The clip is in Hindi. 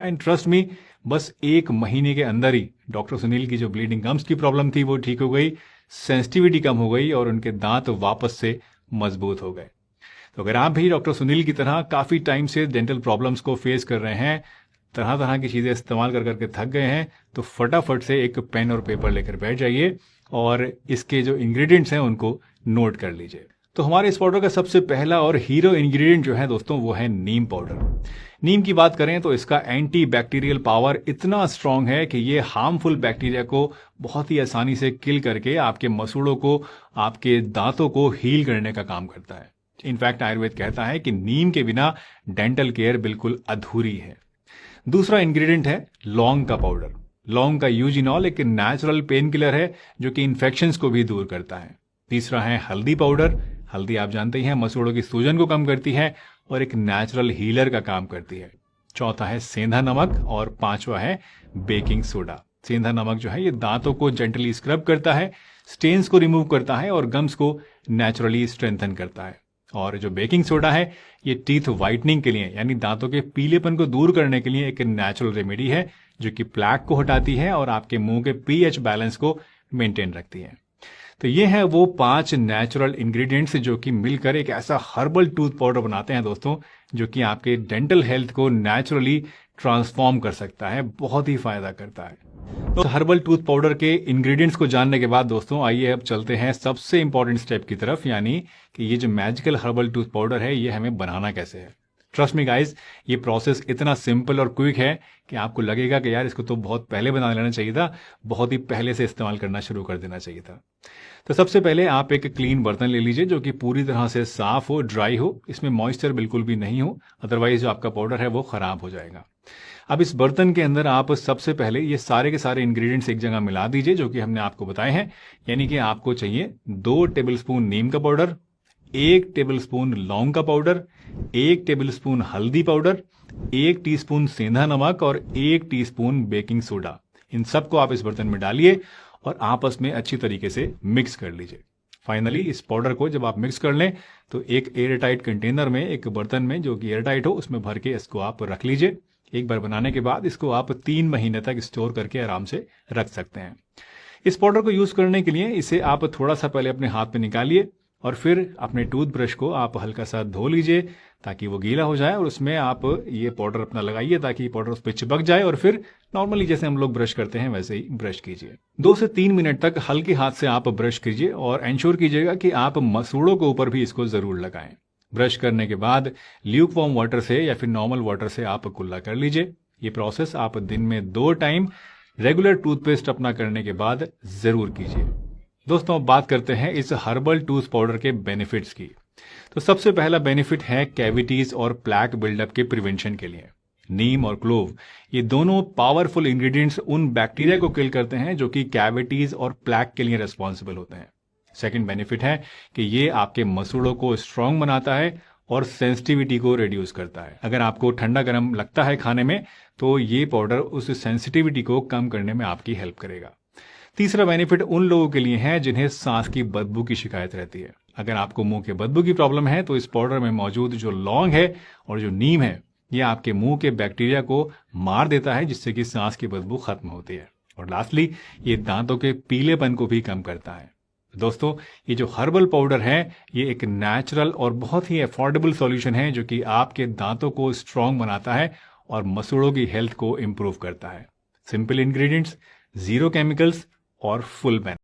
एंड ट्रस्ट मी, बस 1 महीने के अंदर ही डॉक्टर सुनील की जो ब्लीडिंग गम्स की प्रॉब्लम थी वो ठीक हो गई, सेंसिटिविटी कम हो गई और उनके दांत वापस से मजबूत हो गए। तो अगर आप भी डॉक्टर सुनील की तरह काफ़ी टाइम से डेंटल प्रॉब्लम्स को फेस कर रहे हैं, तरह तरह की चीज़ें इस्तेमाल कर करके थक गए हैं, तो फटाफट से एक पेन और पेपर लेकर बैठ जाइए और इसके जो इंग्रेडिएंट्स हैं उनको नोट कर लीजिए। तो हमारे इस पाउडर का सबसे पहला और हीरो इंग्रेडिएंट जो है दोस्तों वो है नीम पाउडर। नीम की बात करें तो इसका एंटी बैक्टीरियल पावर इतना स्ट्रांग है कि ये हार्मफुल बैक्टीरिया को बहुत ही आसानी से किल करके आपके मसूड़ों को, आपके दांतों को हील करने का काम करता है। इनफैक्ट आयुर्वेद कहता है कि नीम के बिना डेंटल केयर बिल्कुल अधूरी है। दूसरा इंग्रेडिएंट है लौंग का पाउडर। लौंग का यूजिनॉल एक नेचुरल पेन किलर है जो कि इन्फेक्शंस को भी दूर करता है। तीसरा है हल्दी पाउडर। हल्दी आप जानते ही हैं मसूड़ों की सूजन को कम करती है और एक नेचुरल हीलर का काम करती है। चौथा है सेंधा नमक और पांचवा है बेकिंग सोडा। सेंधा नमक जो है ये दांतों को जेंटली स्क्रब करता है, स्टेन्स को रिमूव करता है और गम्स को नेचुरली स्ट्रेंथन करता है। और जो बेकिंग सोडा है ये टीथ वाइटनिंग के लिए यानी दांतों के पीलेपन को दूर करने के लिए एक नेचुरल रेमेडी है जो कि प्लैक को हटाती है और आपके मुंह के पीएच बैलेंस को मेंटेन रखती है। तो ये है वो 5 नेचुरल इंग्रेडिएंट्स जो कि मिलकर एक ऐसा हर्बल टूथ पाउडर बनाते हैं दोस्तों, जो कि आपके डेंटल हेल्थ को नेचुरली ट्रांसफॉर्म कर सकता है, बहुत ही फायदा करता है। तो हर्बल टूथ पाउडर के इंग्रेडिएंट्स को जानने के बाद दोस्तों आइए अब चलते हैं सबसे इंपॉर्टेंट स्टेप की तरफ, यानी कि ये जो मैजिकल हर्बल टूथ पाउडर है ये हमें बनाना कैसे है। ट्रस्ट मी गाइज, ये प्रोसेस इतना सिंपल और क्विक है कि आपको लगेगा कि यार इसको तो बहुत पहले बना लेना चाहिए था, बहुत ही पहले से इस्तेमाल करना शुरू कर देना चाहिए था। तो सबसे पहले आप एक क्लीन बर्तन ले लीजिए जो कि पूरी तरह से साफ हो, ड्राई हो, इसमें मॉइस्चर बिल्कुल भी नहीं हो, अदरवाइज जो आपका पाउडर है वो खराब हो जाएगा। अब इस बर्तन के अंदर आप सबसे पहले ये सारे के सारे इंग्रेडिएंट्स एक जगह मिला दीजिए जो कि हमने आपको बताए हैं, यानी कि आपको चाहिए 2 टेबलस्पून नीम का पाउडर, 1 टेबलस्पून लौंग का पाउडर, 1 टेबलस्पून हल्दी पाउडर, 1 टीस्पून सेंधा नमक और 1 टीस्पून बेकिंग सोडा। इन सबको आप इस बर्तन में डालिए और आपस में अच्छी तरीके से मिक्स कर लीजिए। फाइनली इस पाउडर को जब आप मिक्स कर लें तो एक एयर टाइट कंटेनर में, एक बर्तन में जो कि एयर टाइट हो, उसमें भर के इसको आप रख लीजिए। एक बार बनाने के बाद इसको आप 3 महीने तक स्टोर करके आराम से रख सकते हैं। इस पाउडर को यूज करने के लिए इसे आप थोड़ा सा पहले अपने हाथ में निकालिए और फिर अपने टूथब्रश को आप हल्का सा धो लीजिए ताकि वो गीला हो जाए और उसमें आप ये पाउडर अपना लगाइए ताकि पाउडर उस पर चिपक जाए और फिर नॉर्मली जैसे हम लोग ब्रश करते हैं वैसे ही ब्रश कीजिए। 2 से 3 मिनट तक हल्के हाथ से आप ब्रश कीजिए और इंश्योर कीजिएगा कि आप मसूड़ों के ऊपर भी इसको जरूर लगाएं। ब्रश करने के बाद ल्यूक वार्म वाटर से या फिर नॉर्मल वाटर से आप कुल्ला कर लीजिए। ये प्रोसेस आप दिन में 2 टाइम रेगुलर टूथपेस्ट अपना करने के बाद जरूर कीजिए। दोस्तों अब बात करते हैं इस हर्बल टूथ पाउडर के बेनिफिट्स की। तो सबसे पहला बेनिफिट है कैविटीज और प्लैक बिल्डअप के प्रिवेंशन के लिए। नीम और क्लोव ये दोनों पावरफुल इंग्रेडिएंट्स उन बैक्टीरिया को किल करते हैं जो कि कैविटीज और प्लैक के लिए रिस्पॉन्सिबल होते हैं। सेकंड बेनिफिट है कि ये आपके मसूड़ों को स्ट्रांग बनाता है और सेंसिटिविटी को रिड्यूस करता है। अगर आपको ठंडा गर्म लगता है खाने में तो ये पाउडर उस सेंसिटिविटी को कम करने में आपकी हेल्प करेगा। तीसरा बेनिफिट उन लोगों के लिए है जिन्हें सांस की बदबू की शिकायत रहती है। अगर आपको मुंह के बदबू की प्रॉब्लम है तो इस पाउडर में मौजूद जो लौंग है और जो नीम है ये आपके मुंह के बैक्टीरिया को मार देता है जिससे कि सांस की बदबू खत्म होती है। और लास्टली ये दांतों के पीलेपन को भी कम करता है। दोस्तों ये जो हर्बल पाउडर है ये एक नेचुरल और बहुत ही अफोर्डेबल सॉल्यूशन है जो कि आपके दांतों को स्ट्रांग बनाता है और मसूड़ों की हेल्थ को इंप्रूव करता है। सिंपल इंग्रेडिएंट्स, 0 केमिकल्स और फुल बेनिफिट।